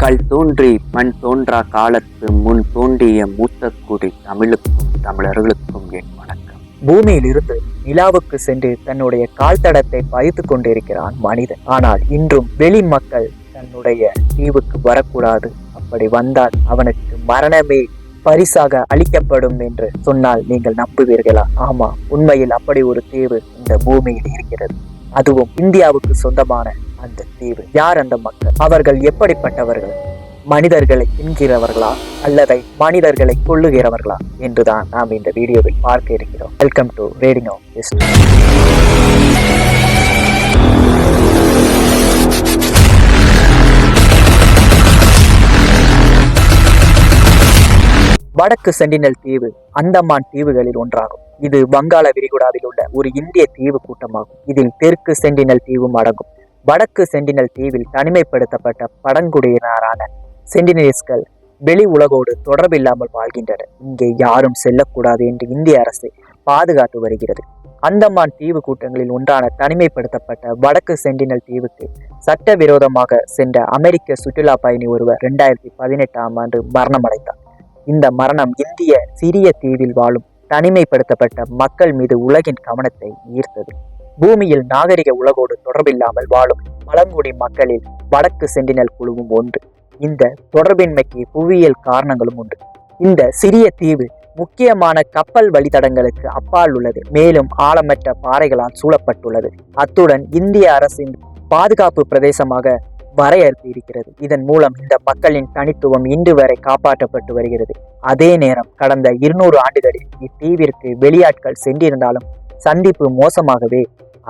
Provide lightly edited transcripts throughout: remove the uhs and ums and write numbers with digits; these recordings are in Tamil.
கல் தோன்றி மண் தோன்றா காலத்து முன் தோன்றிய மூத்த குடி தமிழுக்கும் தமிழர்களுக்கும் என் வணக்கம். பூமியில் இருந்து நிலாவுக்கு சென்று தன்னுடைய கால் தடத்தை பதித்து கொண்டிருக்கிறான் மனிதன். ஆனால் இன்றும் வெளி மக்கள் தன்னுடைய தீவுக்கு வரக்கூடாது, அப்படி வந்தால் அவனுக்கு மரணமே பரிசாக அளிக்கப்படும் என்று சொன்னால் நீங்கள் நம்புவீர்களா? ஆமா, உண்மையில் அப்படி ஒரு தீவு இந்த பூமியில் இருக்கிறது. அதுவும் இந்தியாவுக்கு சொந்தமான அந்த தீவு. யார் அந்த மக்கள்? அவர்கள் எப்படிப்பட்டவர்கள்? மனிதர்களை தின்கிறவர்களா அல்லது மனிதர்களை கொள்ளுகிறவர்களா என்றுதான் நாம் இந்த வீடியோவில் பார்க்க இருக்கிறோம். Welcome to reading of history. வடக்கு சென்டினல் தீவு அந்தமான் தீவுகளில் ஒன்றாகும். இது வங்காள விரிகுடாவில் உள்ள ஒரு இந்திய தீவு கூட்டமாகும். இதில் தெற்கு சென்டினல் தீவும் அடங்கும். வடக்கு சென்டினல் தீவில் தனிமைப்படுத்தப்பட்ட பழங்குடியினரான சென்டினல்ஸ்கள் வெளி உலகோடு தொடர்பில்லாமல் வாழ்கின்றனர். இங்கே யாரும் செல்லக்கூடாது என்று இந்திய அரசு பாதுகாத்து வருகிறது. அந்தமான் தீவு கூட்டங்களில் ஒன்றான தனிமைப்படுத்தப்பட்ட வடக்கு சென்டினல் தீவுக்கு சட்டவிரோதமாக சென்ற அமெரிக்க சுற்றுலா பயணி ஒருவர் 2018ஆம் ஆண்டு மரணமடைந்தார். இந்த மரணம் இந்திய சிறிய தீவில் வாழும் தனிமைப்படுத்தப்பட்ட மக்கள் மீது உலகின் கவனத்தை ஈர்த்தது. பூமியில் நாகரிக உலகோடு தொடர்பில்லாமல் வாழும் பழங்குடி மக்களில் வடக்கு சென்டினல் குழுவும் ஒன்று. இந்த தொடர்பின்மைக்கு புவியியல் காரணங்களும் உண்டு. இந்த சிறிய தீவு முக்கியமான கப்பல் வழித்தடங்களுக்கு அப்பால் உள்ளது. மேலும் ஆழமற்ற பாறைகளால் சூழப்பட்டுள்ளது. அத்துடன் இந்திய அரசின் பாதுகாப்பு பிரதேசமாக வரையறுத்து இருக்கிறது. இதன் மூலம் இந்த மக்களின் தனித்துவம் இன்று வரை காப்பாற்றப்பட்டு வருகிறது. அதே நேரம் கடந்த 200 ஆண்டுகளில் இத்தீவிற்கு வெளியாட்கள் சென்றிருந்தாலும் சந்திப்பு மோசமாகவே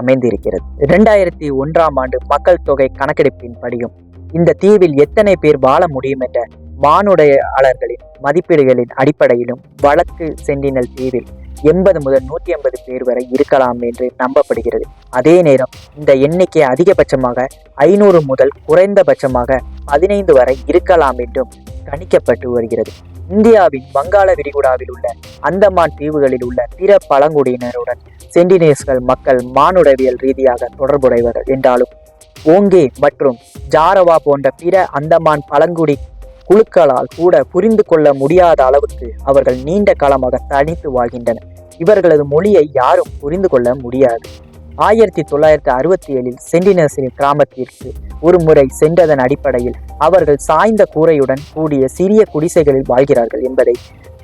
அமைந்திருக்கிறது. 2001ஆம் ஆண்டு மக்கள் தொகை கணக்கெடுப்பின் படியும் இந்த தீவில் எத்தனை பேர் வாழ முடியும் என்ற வானுடையாளர்களின் மதிப்பீடுகளின் அடிப்படையிலும் வடக்கு சென்டினல் தீவில் 80 முதல் 150 பேர் வரை இருக்கலாம் என்று நம்பப்படுகிறது. அதே நேரம் இந்த எண்ணிக்கை அதிகபட்சமாக 500 முதல் குறைந்தபட்சமாக 15 வரை இருக்கலாம் என்றும் கணிக்கப்பட்டு வருகிறது. இந்தியாவின் வங்காள விரிகுடாவில் உள்ள அந்தமான் தீவுகளில் உள்ள பிற பழங்குடியினருடன் சென்டினல்ஸ்கள் மக்கள் மானுடவியல் ரீதியாக தொடர்புடையவர்கள் என்றாலும் ஓங்கே மற்றும் ஜாரவா போன்ற பிற அந்தமான் பழங்குடி குழுக்களால் கூட புரிந்து கொள்ள முடியாத அளவுக்கு அவர்கள் நீண்ட காலமாக தனித்து வாழ்கின்றனர். இவர்களது மொழியை யாரும் புரிந்து கொள்ள முடியாது. 1967இல் சென்டினல்ஸின் கிராமத்திற்கு ஒரு முறை சென்றதன் அடிப்படையில் அவர்கள் சாய்ந்த கூரையுடன் கூடிய சிறிய குடிசைகளில் வாழ்கிறார்கள் என்பதை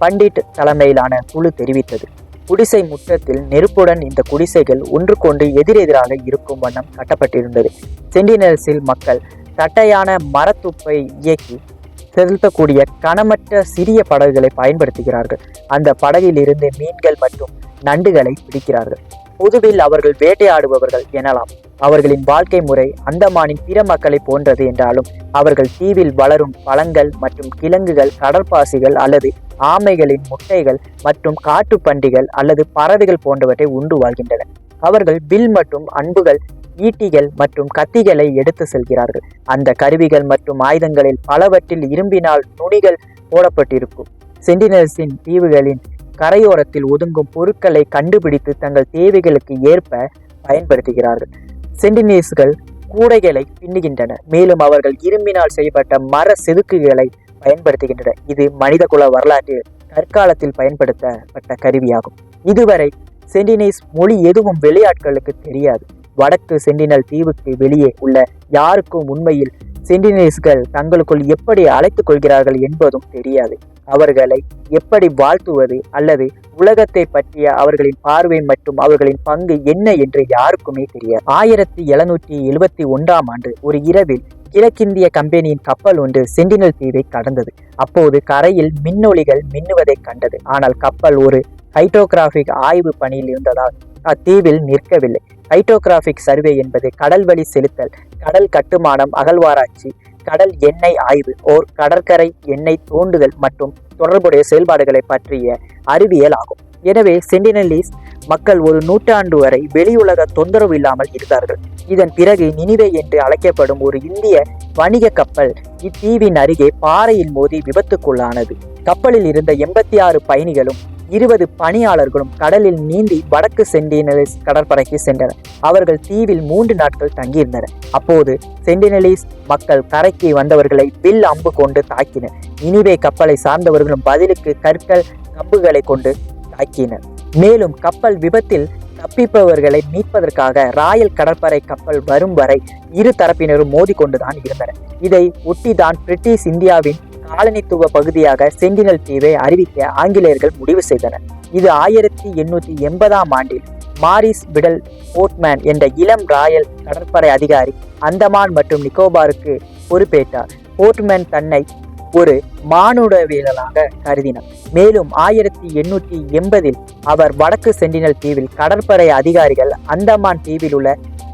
பண்டிட் தலைமையிலான குழு தெரிவித்தது. குடிசை முற்றத்தில் நெருப்புடன் இந்த குடிசைகள் ஒன்றுக்கொன்று எதிரெதிராக இருக்கும் வண்ணம் கட்டப்பட்டிருந்தது. சென்டினல்ஸில் மக்கள் தட்டையான மரத்துப்பை இயக்கி செலுத்தக்கூடிய கனமற்ற சிறிய படகுகளை பயன்படுத்துகிறார்கள். அந்த படகில் இருந்து மீன்கள் மற்றும் நண்டுகளை பிடிக்கிறார்கள். பொதுவில் அவர்கள் வேட்டையாடுபவர்கள் எனலாம். அவர்களின் வாழ்க்கை முறை அந்தமானின் பிற மக்களை போன்றது என்றாலும் அவர்கள் தீவில் வளரும் பழங்கள் மற்றும் கிழங்குகள், கடற்பாசிகள் அல்லது ஆமைகளின் முட்டைகள் மற்றும் காட்டுப்பண்டிகள் அல்லது பறவைகள் போன்றவற்றை உண்டு வாழ்கின்றனர். அவர்கள் வில் மற்றும் அம்புகள், ஈட்டிகள் மற்றும் கத்திகளை எடுத்து செல்கிறார்கள். அந்த கருவிகள் மற்றும் ஆயுதங்களில் பலவற்றில் இரும்பினால் நுனிகள் போடப்பட்டிருக்கும். சென்டினல்ஸின் தீவுகளின் கரையோரத்தில் ஒதுங்கும் பொருட்களை கண்டுபிடித்து தங்கள் தேவைகளுக்கு ஏற்ப பயன்படுத்துகிறார்கள். சென்டினல்ஸ்கள் கூடைகளை பின்னுகின்றனர். மேலும் அவர்கள் இரும்பினால் செய்யப்பட்ட மர செதுக்குகளை பயன்படுத்துகின்றனர். இது மனிதகுல வரலாற்றில் கற்காலத்தில் பயன்படுத்தப்பட்ட கருவியாகும். இதுவரை சென்டினல்ஸ் மொழி எதுவும் வெளியாட்களுக்கு தெரியாது. வடக்கு சென்டினல் தீவுக்கு வெளியே உள்ள யாருக்கும் உண்மையில் சென்டினல்ஸ்கள் தங்களுக்குள் எப்படி அழைத்துக் கொள்கிறார்கள் என்பதும் தெரியாது. அவர்களை எப்படி வாழ்த்துவது அல்லது உலகத்தை பற்றிய அவர்களின் பார்வை மற்றும் அவர்களின் பங்கு என்ன என்று யாருக்குமே தெரியாது. 1771ஆம் ஆண்டு ஒரு இரவில் கிழக்கிந்திய கம்பெனியின் கப்பல் ஒன்று சென்டினல் தீவை கடந்தது. அப்போது கரையில் மின்னொலிகள் மின்னுவதை கண்டது. ஆனால் கப்பல் ஒரு ஹைட்ரோகிராபிக் ஆய்வு பணியில் இருந்ததால் அத்தீவில் நிற்கவில்லை. ஹைட்ரோகிராபிக் சர்வே என்பது கடல் வழி செலுத்தல், கடல் கட்டுமானம், அகழ்வாராய்ச்சி, கடல் எண்ணெய் ஆய்வு, ஓர் கடற்கரை எண்ணெய் தோண்டுதல் மற்றும் தொடர்புடைய செயல்பாடுகளை பற்றிய அறிவியல் ஆகும். எனவே சென்டினலீஸ் மக்கள் ஒரு நூற்றாண்டு வரை வெளியுலக தொந்தரவு இல்லாமல் இருந்தார்கள். இதன் பிறகு நினிவே என்று அழைக்கப்படும் ஒரு இந்திய வணிக கப்பல் இத்தீவின் அருகே பாறையில் மோதி விபத்துக்குள்ளானது. கப்பலில் இருந்த 86 பயணிகளும் 20 பணியாளர்களும் கடலில் நீந்தி வடக்கு சென்டினலிஸ் கடற்படைக்கு சென்றனர். அவர்கள் தீவில் 3 நாட்கள் தங்கியிருந்தனர். அப்போது சென்டினலிஸ் மக்கள் கரைக்கு வந்தவர்களை வில் அம்பு கொண்டு தாக்கினர். நினிவே கப்பலை சார்ந்தவர்களும் பதிலுக்கு கற்கள் கம்புகளை கொண்டு தாக்கினர். மேலும் கப்பல் விபத்தில் தப்பிப்பவர்களை மீட்பதற்காக ராயல் கடற்படை கப்பல் வரும் வரை இரு தரப்பினரும் மோதிக்கொண்டுதான் இருந்தனர். இதை ஒட்டிதான் பிரிட்டிஷ் இந்தியாவின் காலனித்துவ பகுதியாக சென்டினல் தீவை அறிவிக்க ஆங்கிலேயர்கள் முடிவு செய்தனர். இது 1880ஆம் ஆண்டில் மாரிஸ் பிடல் போர்ட்மேன் என்ற இளம் ராயல் கடற்படை அதிகாரி அந்தமான் மற்றும் நிக்கோபாருக்கு பொறுப்பேற்றார். போர்ட்மேன் தன்னை ஒரு மானுடவியலாக கருதினார். மேலும் 1880இல் அவர் வடக்கு சென்டினல் தீவில் கடற்படை அதிகாரிகள் அந்தமான் தீவில் உள்ள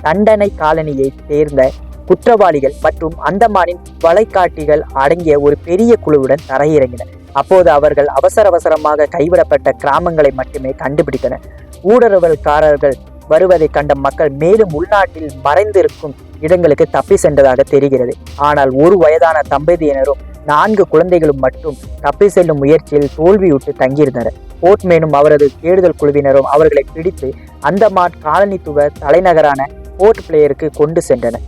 தண்டனை காலனியை சேர்ந்த குற்றவாளிகள் மற்றும் அந்தமானின் வளைகாட்டிகள் அடங்கிய ஒரு பெரிய குழுவுடன் தரையிறங்கினர். அப்போது அவர்கள் அவசரமாக கைவிடப்பட்ட கிராமங்களை மட்டுமே கண்டுபிடித்தனர். ஊடுருவல்காரர்கள் வருவதை கண்ட மக்கள் மேலும் உள்நாட்டில் மறைந்திருக்கும் இடங்களுக்கு தப்பி சென்றதாக தெரிகிறது. ஆனால் ஒரு வயதான தம்பதியினரும் 4 குழந்தைகளும் மட்டும் தப்பி செல்லும் முயற்சியில் தோல்வியுற்று தங்கியிருந்தனர். போர்ட்மேனும் அவரது தேடுதல் குழுவினரும் அவர்களை பிடித்து அந்தமான் காலனித்துவ தலைநகரான போர்ட் பிளேயருக்கு கொண்டு சென்றனர்.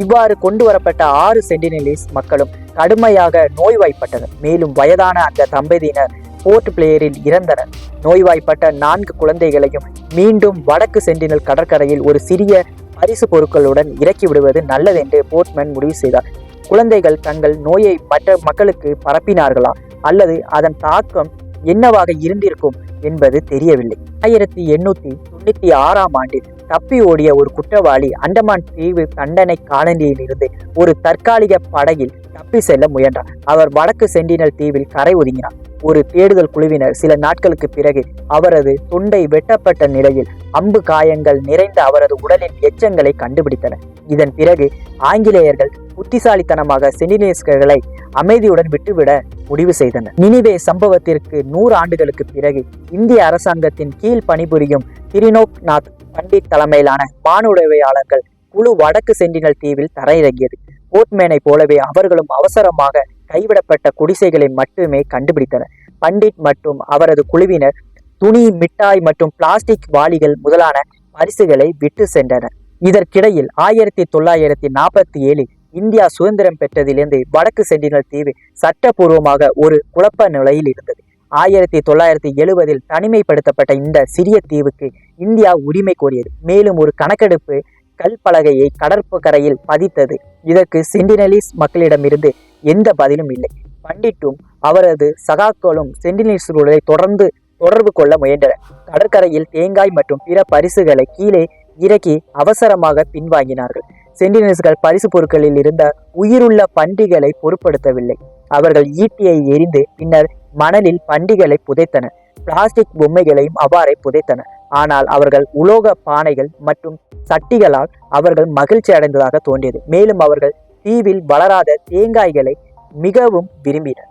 இவ்வாறு கொண்டு வரப்பட்ட 6 சென்டினலிஸ் மக்களும் கடுமையாக நோய்வாய்ப்பட்டனர். மேலும் வயதான அந்த தம்பதியினர் போர்ட் பிளேயரில் இறந்தனர். நோய்வாய்ப்பட்ட 4 குழந்தைகளையும் மீண்டும் வடக்கு சென்டினல் கடற்கரையில் ஒரு சிறிய பரிசு பொருட்களுடன் இறக்கி விடுவது நல்லதென்று போர்ட்மேன் முடிவு செய்தார். குழந்தைகள் தங்கள் நோயை மற்ற மக்களுக்கு பரப்பினார்களா அல்லது அதன் தாக்கம் என்னவாக இருந்திருக்கும் என்பது தெரியவில்லை. 1896ஆம் ஆண்டில் தப்பி ஓடிய ஒரு குற்றவாளி அந்தமான் தீவு தண்டனை காலனியில் இருந்து ஒரு தற்காலிக படகில் தப்பி செல்ல முயன்றார். அவர் வடக்கு சென்டினல் தீவில் கரை ஒதுங்கினார். ஒரு தேடுதல் குழுவினர் சில நாட்களுக்கு பிறகு அவரது தொண்டை வெட்டப்பட்ட நிலையில் அம்பு காயங்கள் நிறைந்த அவரது உடலின் எச்சங்களை கண்டுபிடித்தனர். இதன் பிறகு ஆங்கிலேயர்கள் புத்திசாலித்தனமாக சென்டினலிஸ்களை அமைதியுடன் விட்டுவிட முடிவு செய்தனர். நினிவே சம்பவத்திற்கு 100 ஆண்டுகளுக்கு பிறகு இந்திய அரசாங்கத்தின் கீழ் பணிபுரியும் திரிலோக்நாத் பண்டிட் தலைமையிலான வானுடவியலாளர்கள் குழு வடக்கு சென்டினல் தீவில் தரையிறங்கியது. போர்ட்மேனை போலவே அவர்களும் அவசரமாக கைவிடப்பட்ட குடிசைகளை மட்டுமே கண்டுபிடித்தனர். பண்டிட் மற்றும் அவரது குழுவினர் துணி, மிட்டாய் மற்றும் பிளாஸ்டிக் வாளிகள் முதலான பரிசுகளை விட்டு சென்றனர். இதற்கிடையில் 1947 இந்தியா சுதந்திரம் பெற்றதிலிருந்து வடக்கு சென்டினல் தீவு சட்டபூர்வமாக ஒரு குழப்ப நிலையில் இருந்தது. 1970 தனிமைப்படுத்தப்பட்ட இந்த சிறிய தீவுக்கு இந்தியா உரிமை கோரியது. மேலும் ஒரு கணக்கெடுப்பு கல்பலகையை கடற்பக்கரையில் பதித்தது. இதற்கு சென்டினலிஸ் மக்களிடமிருந்து எந்த பதிலும் இல்லை. பண்டிட்டும் அவரது சகாக்களும் சென்டினலிஸ்களை தொடர்பு கொள்ள முயன்றனர். கடற்கரையில் தேங்காய் மற்றும் பிற பரிசுகளை கீழே இறக்கி அவசரமாக பின்வாங்கினார்கள். சென்டினலிஸ்கள் பரிசு பொருட்களில் இருந்த உயிருள்ள பன்றிகளை பொருட்படுத்தவில்லை. அவர்கள் ஈட்டியை எரிந்து பின்னர் மணலில் பன்றிகளை புதைத்தனர். பிளாஸ்டிக் பொம்மைகளையும் அவ்வாறே புதைத்தனர். ஆனால் அவர்கள் உலோக பானைகள் மற்றும் சட்டிகளால் அவர்கள் மகிழ்ச்சி அடைந்ததாக தோன்றியது. மேலும் அவர்கள் தீவில் வளராத தேங்காய்களை மிகவும் விரும்பினர்.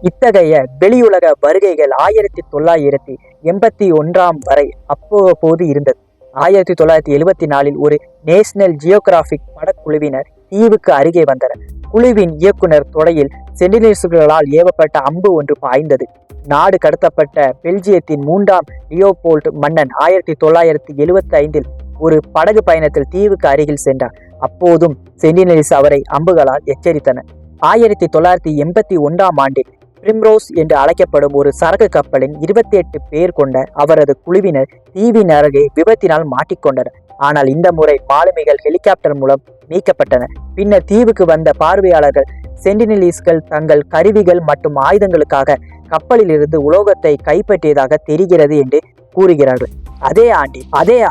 இத்தகைய வெளியுலக வருகைகள் 1981 வரை அப்போது இருந்தது. 1974 ஒரு நேஷனல் ஜியோகிராபிக் படக்குழுவினர் தீவுக்கு அருகே வந்தனர். குழுவின் இயக்குனர் தொடையில் சென்டினலிஸ்களால் ஏவப்பட்ட அம்பு ஒன்று பாய்ந்தது. நாடு கடத்தப்பட்ட பெல்ஜியத்தின் 3ஆம் லியோபோல்ட் மன்னன் 1975 ஒரு படகு பயணத்தில் தீவுக்கு அருகில் சென்றார். அப்போதும் சென்டினலிஸ் அவரை அம்புகளால் எச்சரித்தனர். 1981ஆம் ஆண்டில் பிரிம்ரோஸ் என்று அழைக்கப்படும் ஒரு சரக்கு கப்பலின் 28 பேர் கொண்ட அவரது குழுவினர் தீவின் அருகே விபத்தினால் மாட்டிக்கொண்டனர். ஆனால் இந்த முறை மாலுமிகள் ஹெலிகாப்டர் மூலம் மீட்கப்பட்டனர். பின்னர் தீவுக்கு வந்த பார்வையாளர்கள் சென்டினலிஸ்கள் தங்கள் கருவிகள் மற்றும் ஆயுதங்களுக்காக கப்பலில் இருந்து உலோகத்தை கைப்பற்றியதாக தெரிகிறது என்று கூறுகிறார்கள். அதே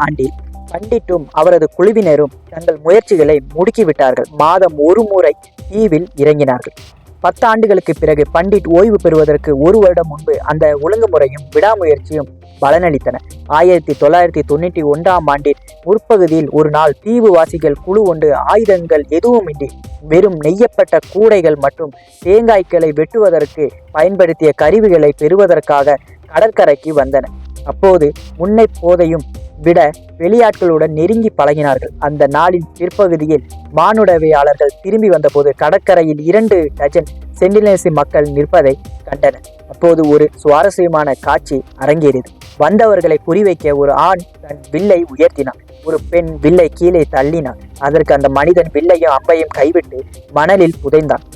ஆண்டில் பண்டிட்டும் அவரது குழுவினரும் தங்கள் முயற்சிகளை முடுக்கிவிட்டார்கள். மாதம் ஒரு முறை தீவில் இறங்கினார்கள். 10 ஆண்டுகளுக்கு பிறகு பண்டிட் ஓய்வு பெறுவதற்கு 1 வருடம் முன்பு அந்த ஒழுங்குமுறையும் விடாமுயற்சியும் பலனளித்தன. 1991ஆம் ஆண்டின் முற்பகுதியில் ஒரு நாள் தீவுவாசிகள் குழு ஒன்று ஆயுதங்கள் எதுவுமின்றி வெறும் நெய்யப்பட்ட கூடைகள் மற்றும் தேங்காய்களை வெட்டுவதற்கு பயன்படுத்திய கருவிகளை பெறுவதற்காக கடற்கரைக்கு வந்தனர். அப்போது முன்னை போதையும் விட வெளியாட்களுடன் நெருங்கி பழகினார்கள். அந்த நாளின் பிற்பகுதியில் மானுடவியாளர்கள் திரும்பி வந்தபோது கடற்கரையில் 2 டஜன் சென்டினேசி மக்கள் நிற்பதை கண்டனர். அப்போது ஒரு சுவாரஸ்யமான காட்சி அரங்கேறியது. வந்தவர்களை குறிவைக்க ஒரு ஆண் தன் வில்லை உயர்த்தினான். ஒரு பெண் வில்லை கீழே தள்ளினான். அதற்கு அந்த மனிதன் வில்லையும் அம்பையும் கைவிட்டு மணலில் புதைந்தான்.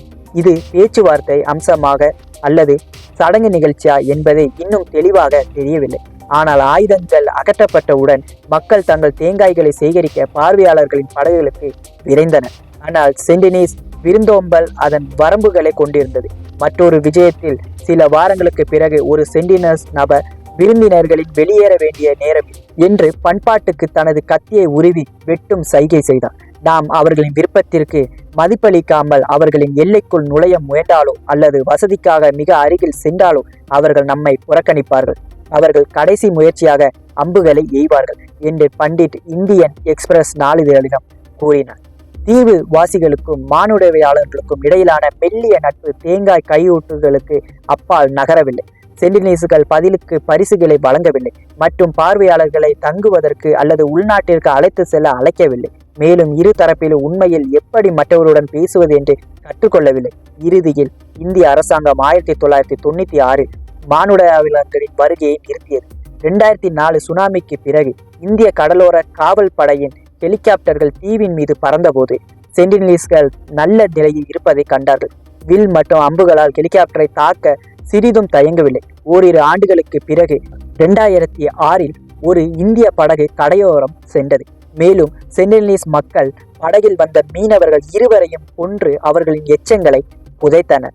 இது பேச்சுவார்த்தை அம்சமாக அல்லது சடங்கு நிகழ்ச்சியா என்பதை இன்னும் தெளிவாக தெரியவில்லை. ஆனால் ஆயுதங்கள் அகற்றப்பட்டவுடன் மக்கள் தங்கள் தேங்காய்களை சேகரிக்க பார்வையாளர்களின் படகுகளுக்கு விரைந்தனர். ஆனால் சென்டினீஸ் விருந்தோம்பல் அதன் வரம்புகளை கொண்டிருந்தது. மற்றொரு விஜயத்தில் சில வாரங்களுக்கு பிறகு ஒரு சென்டினஸ் நபர் விருந்தினர்களின் வெளியேற வேண்டிய நேரம் என்று பண்பாட்டுக்கு தனது கத்தியை உருவி வெட்டும் சைகை செய்தார். நாம் அவர்களின் விருப்பத்திற்கு மதிப்பளிக்காமல் அவர்களின் எல்லைக்குள் நுழைய முயன்றாலோ அல்லது வசதிக்காக மிக அருகில் சென்றாலோ அவர்கள் நம்மை புறக்கணிப்பார்கள். அவர்கள் கடைசி முயற்சியாக அம்புகளை எய்வார்கள் என்று பண்டிட் இந்தியன் எக்ஸ்பிரஸ் நாளிதழிடம் கூறினார். தீவு வாசிகளுக்கும் மானுடவியாளர்களுக்கும் இடையிலான மெல்லிய நட்பு தேங்காய் கையூட்டுகளுக்கு அப்பால் நகரவில்லை. சென்டினீசுகள் பதிலுக்கு பரிசுகளை வழங்கவில்லை மற்றும் பார்வையாளர்களை தங்குவதற்கு அல்லது உள்நாட்டிற்கு அழைத்து செல்ல அழைக்கவில்லை. மேலும் இரு தரப்பிலும் உண்மையில் எப்படி மற்றவருடன் பேசுவது என்று கற்றுக்கொள்ளவில்லை. இறுதியில் இந்திய அரசாங்கம் 1996 மானுடவியாளர்களின் வருகையை நிறுத்தியது. 2004 சுனாமிக்கு பிறகு இந்திய கடலோர காவல் படையின் ஹெலிகாப்டர்கள் தீவின் மீது பறந்தபோது சென்டினீஸ்கள் நல்ல நிலையில் இருப்பதை கண்டார்கள். வில் மற்றும் அம்புகளால் ஹெலிகாப்டரை தாக்க சிறிதும் தயங்கவில்லை. ஓரிரு ஆண்டுகளுக்கு பிறகு 2006 ஒரு இந்திய படகு கடையோரம் சென்றது. மேலும் சென்டினீஸ் மக்கள் படகில் வந்த மீனவர்கள் இருவரையும் கொன்று அவர்களின் எச்சங்களை புதைத்தனர்.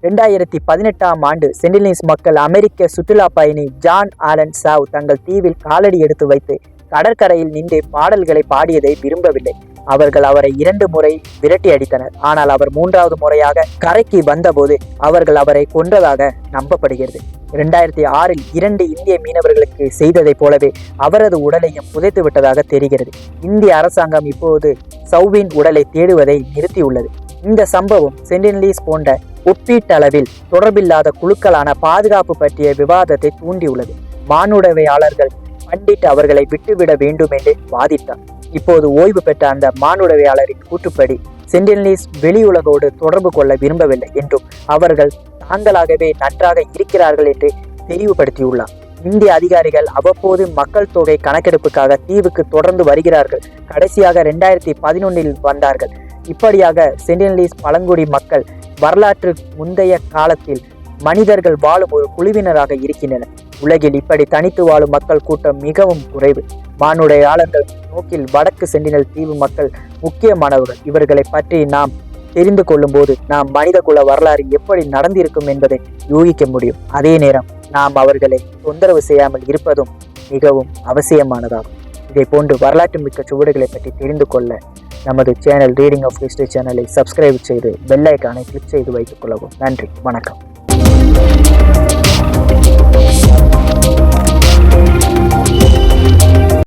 2018 சென்டினீஸ் மக்கள் அமெரிக்க சுற்றுலா பயணி ஜான் ஆலன் சாவ் தங்கள் தீவில் காலடி எடுத்து வைத்து கடற்கரையில் நின்று பாடல்களை பாடியதை விரும்பவில்லை. அவர்கள் அவரை 2 முறை விரட்டி அடித்தனர். ஆனால் அவர் 3வது முறையாக கரைக்கு வந்தபோது அவர்கள் அவரை கொன்றதாக நம்பப்படுகிறது. 2006 2 இந்திய மீனவர்களுக்கு செய்ததை போலவே அவரது உடலையும் புதைத்து விட்டதாக தெரிகிறது. இந்திய அரசாங்கம் இப்போது சௌவின் உடலை தேடுவதை நிறுத்தியுள்ளது. இந்த சம்பவம் சென்டினலீஸ் போன்ற ஒப்பீட்டளவில் தொடர்பில்லாத குழுக்களான பாதுகாப்பு பற்றிய விவாதத்தை தூண்டியுள்ளது. மானுடவியாளர்கள் பண்டிட் அவர்களை விட்டுவிட வேண்டும் என்று வாதிட்டார். இப்போது ஓய்வு பெற்ற அந்த மானுடவியாளரின் கூற்றுப்படி சென்டினலீஸ் வெளியுலகோடு தொடர்பு கொள்ள விரும்பவில்லை என்றும் அவர்கள் தாங்களாகவே நன்றாக இருக்கிறார்கள் என்று தெளிவுபடுத்தியுள்ளார். இந்திய அதிகாரிகள் அவ்வப்போது மக்கள் தொகை கணக்கெடுப்புக்காக தீவுக்கு தொடர்ந்து வருகிறார்கள். கடைசியாக 2011 வந்தார்கள். இப்படியாக சென்டினலீஸ் பழங்குடி மக்கள் வரலாற்று முந்தைய காலத்தில் மனிதர்கள் வாழும் ஒரு குழுவினராக இருக்கின்றனர். உலகில் இப்படி தனித்து வாழும் மக்கள் கூட்டம் மிகவும் குறைவு. மானுடவியாளர்கள் நோக்கில் வடக்கு சென்டினல் தீவு மக்கள் முக்கியமானவர்கள். இவர்களை பற்றி நாம் தெரிந்து கொள்ளும் போது நாம் மனித குல வரலாறு எப்படி நடந்திருக்கும் என்பதை யூகிக்க முடியும். அதே நேரம் நாம் அவர்களை தொந்தரவு செய்யாமல் இருப்பதும் மிகவும் அவசியமானதாகும். இதை போன்று வரலாற்று மிக்க சுவடுகளை பற்றி தெரிந்து கொள்ள நமது சேனல் ரீடிங் ஆஃப் ஹிஸ்டரி சேனலை சப்ஸ்கிரைப் செய்து பெல் ஐகானை கிளிக் செய்து வைத்துக் கொள்ளவும். நன்றி, வணக்கம்.